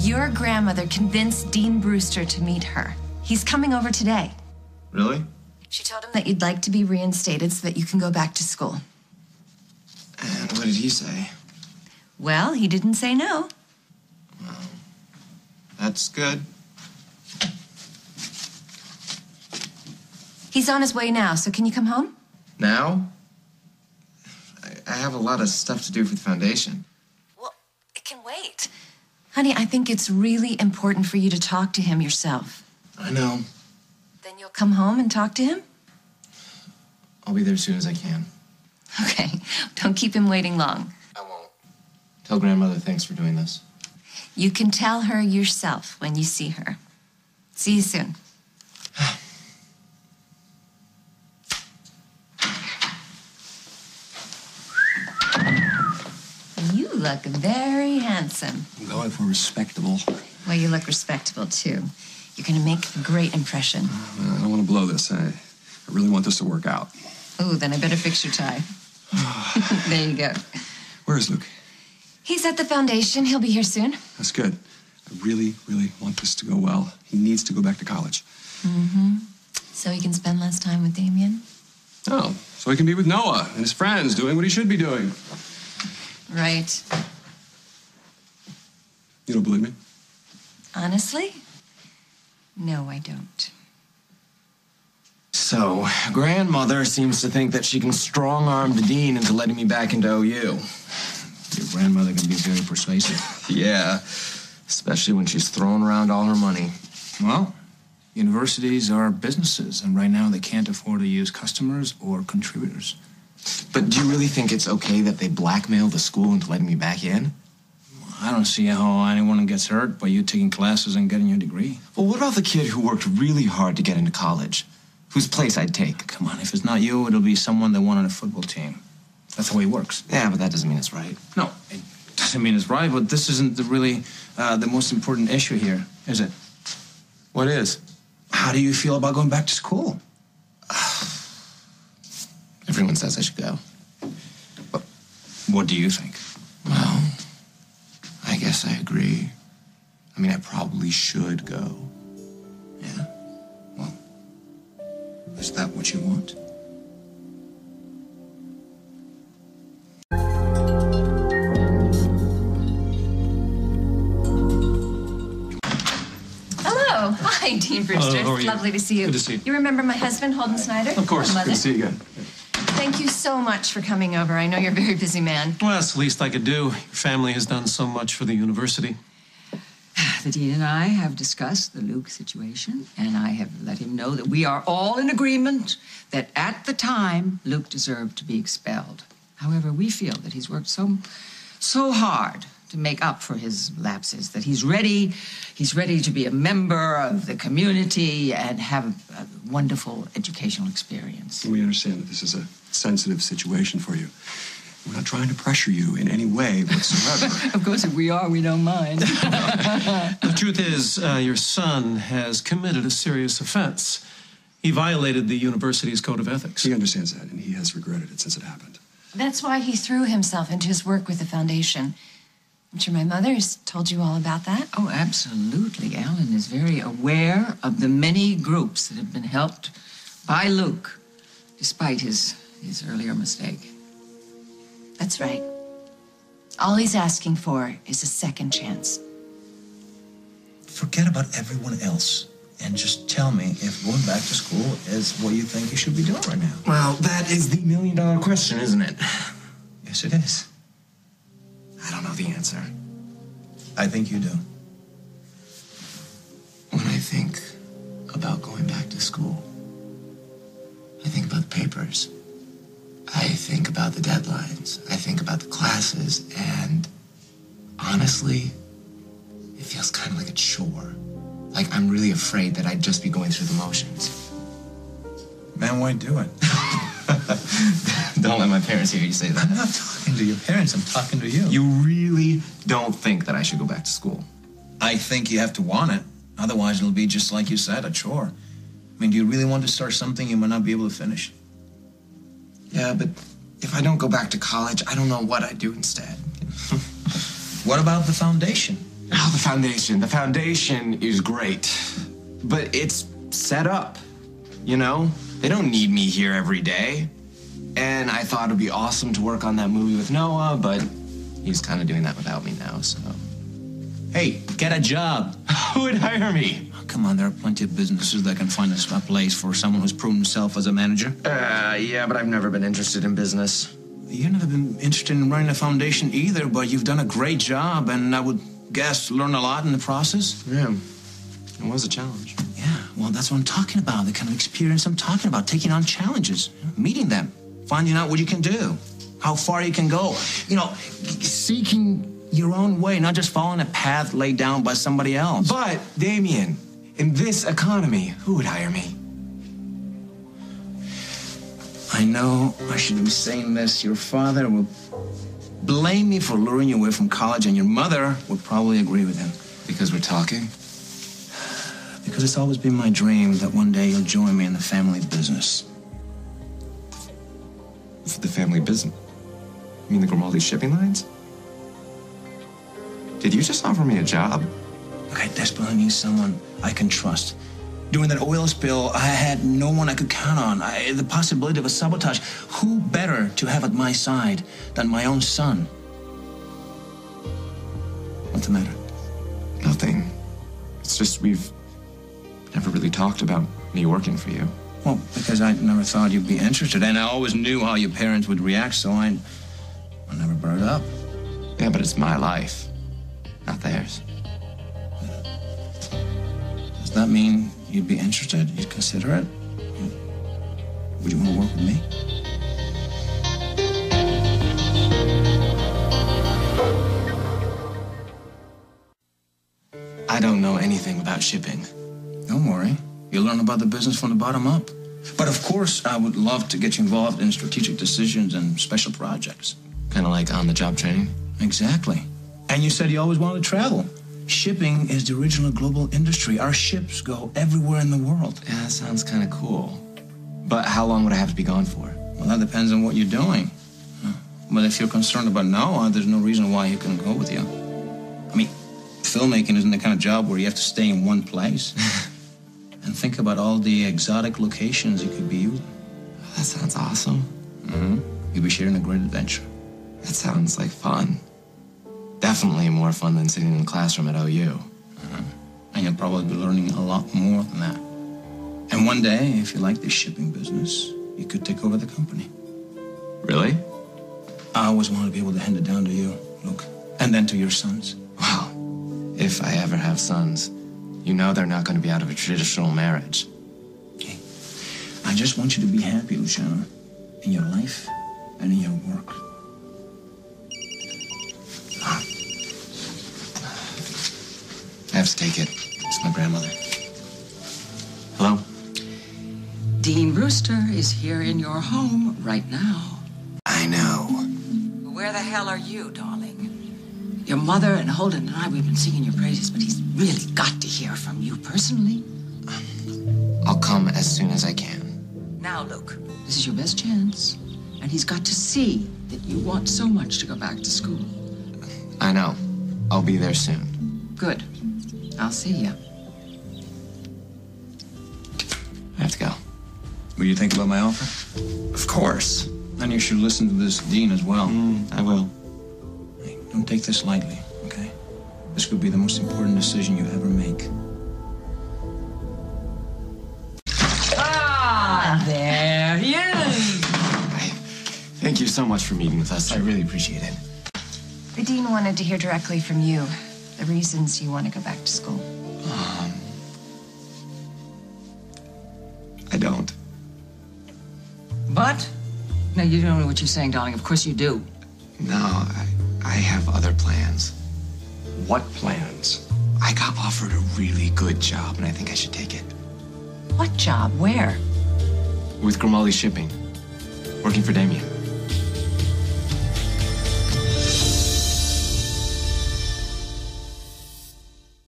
Your grandmother convinced Dean Brewster to meet her. He's coming over today. Really? She told him that you'd like to be reinstated so that you can go back to school. And what did he say? Well, he didn't say no. Well, that's good. He's on his way now, so can you come home? Now? I have a lot of stuff to do for the foundation. Well, it can wait. Honey, I think it's really important for you to talk to him yourself. I know. Then you'll come home and talk to him? I'll be there as soon as I can. Okay, don't keep him waiting long. I won't. Tell grandmother thanks for doing this. You can tell her yourself when you see her. See you soon. You look very handsome. I'm going for respectable. Well, you look respectable, too. You're going to make a great impression. I don't want to blow this. I really want this to work out. Oh, then I better fix your tie. There you go. Where is Luke? He's at the foundation. He'll be here soon. That's good. I really, really want this to go well. He needs to go back to college. Mm-hmm. So he can spend less time with Damian? Oh, so he can be with Noah and his friends doing what he should be doing. Right. You don't believe me? Honestly? No, I don't. So, grandmother seems to think that she can strong-arm the dean into letting me back into OU. Your grandmother can be very persuasive. Yeah, especially when she's throwing around all her money. Well, universities are businesses, and right now they can't afford to use customers or contributors. But do you really think it's okay that they blackmail the school into letting me back in? I don't see how anyone gets hurt by you taking classes and getting your degree. Well, what about the kid who worked really hard to get into college? Whose place I'd take? Come on, if it's not you, it'll be someone that won on a football team. That's the way it works. Yeah, but that doesn't mean it's right. No, it doesn't mean it's right, but this isn't really the most important issue here, is it? What is? How do you feel about going back to school? Everyone says I should go. What do you think? Well, I guess I agree. I mean, I probably should go. Yeah? Well, is that what you want? Hello. Hi, Dean Brewster. Hello, how are you? Lovely to see you. Good to see you. You remember my husband, Holden Snyder? Of course. My Good mother? to see you again. Thank you so much for coming over. I know you're a very busy man. Well, that's the least I could do. Your family has done so much for the university. The dean and I have discussed the Luke situation, and I have let him know that we are all in agreement that at the time, Luke deserved to be expelled. However, we feel that he's worked so hard to make up for his lapses, that he's ready to be a member of the community and have a wonderful educational experience. We understand that this is a sensitive situation for you. We're not trying to pressure you in any way whatsoever. Of course, if we are, we don't mind. The truth is, your son has committed a serious offense. He violated the university's code of ethics. He understands that, and he has regretted it since it happened. That's why he threw himself into his work with the foundation. I'm sure my mother has told you all about that. Oh, absolutely. Alan is very aware of the many groups that have been helped by Luke, despite his earlier mistake. That's right. All he's asking for is a second chance. Forget about everyone else and just tell me if going back to school is what you think you should be doing right now. Well, that is the million-dollar question, isn't it? Yes, it is. I don't know the answer. I think you do. When I think about going back to school, I think about the papers. I think about the deadlines. I think about the classes, and honestly, it feels kind of like a chore. Like I'm really afraid that I'd just be going through the motions. Man, why do it? Don't let my parents hear you say that. I'm not talking to your parents, I'm talking to you. You really don't think that I should go back to school? I think you have to want it. Otherwise, it'll be just like you said, a chore. I mean, do you really want to start something you might not be able to finish? Yeah, but if I don't go back to college, I don't know what I'd do instead. What about the foundation? Oh, the foundation. The foundation is great. But it's set up, you know? They don't need me here every day. And I thought it'd be awesome to work on that movie with Noah, but he's kind of doing that without me now, so... Hey, get a job. Who would hire me? Oh, come on, there are plenty of businesses that can find a place for someone who's proven himself as a manager. Yeah, but I've never been interested in business. You've never been interested in running a foundation either, but you've done a great job, and I would guess learn a lot in the process. Yeah, it was a challenge. Yeah, well, that's what I'm talking about, the kind of experience I'm talking about, taking on challenges, meeting them, finding out what you can do, how far you can go. You know, seeking your own way, not just following a path laid down by somebody else. But, Damian, in this economy, who would hire me? I know I shouldn't be saying this. Your father will blame me for luring you away from college, and your mother would probably agree with him. Because we're talking? Because it's always been my dream that one day you'll join me in the family business. The family business? You mean the Grimaldi shipping lines? Did you just offer me a job? Look, I desperately need someone I can trust. During that oil spill, I had no one I could count on. The possibility of a sabotage. Who better to have at my side than my own son? What's the matter? Nothing. It's just we've never really talked about me working for you. Well, because I never thought you'd be interested, and I always knew how your parents would react, so I never brought it up. Yeah, but it's my life, not theirs. Does that mean you'd be interested? You'd consider it? Would you want to work with me? I don't know anything about shipping. Don't worry. You'll learn about the business from the bottom up. But of course, I would love to get you involved in strategic decisions and special projects. Kind of like on-the-job training? Exactly. And you said you always wanted to travel. Shipping is the original global industry. Our ships go everywhere in the world. Yeah, that sounds kind of cool. But how long would I have to be gone for? Well, that depends on what you're doing. But if you're concerned about Noah, there's no reason why he couldn't go with you. I mean, filmmaking isn't the kind of job where you have to stay in one place. And think about all the exotic locations you could be using. That sounds awesome. Mm-hmm. You'll be sharing a great adventure. That sounds like fun. Definitely more fun than sitting in a classroom at OU. Mm-hmm. And you'll probably be learning a lot more than that. And one day, if you like this shipping business, you could take over the company. Really? I always wanted to be able to hand it down to you, Luke, and then to your sons. Well, if I ever have sons, you know they're not going to be out of a traditional marriage. Okay. I just want you to be happy, Luciano, in your life and in your work. I have to take it. It's my grandmother. Hello? Dean Brewster is here in your home right now. I know. Where the hell are you, darling? Your mother and Holden and I, we've been singing your praises, but he's really got to hear from you personally. I'll come as soon as I can. Now, Luke, this is your best chance. And he's got to see that you want so much to go back to school. I know. I'll be there soon. Good. I'll see you. I have to go. Will you think about my offer? Of course. Then you should listen to this dean as well. I will. Hey, don't take this lightly, okay? This could be the most important decision you ever make. Ah, there he is. Thank you so much for meeting with us. I really appreciate it. The dean wanted to hear directly from you, the reasons you want to go back to school. I don't. But? No, you don't know what you're saying, darling. Of course you do. No, I have other plans. What plans? I got offered a really good job, and I think I should take it. What job? Where? With Grimaldi Shipping. Working for Damian.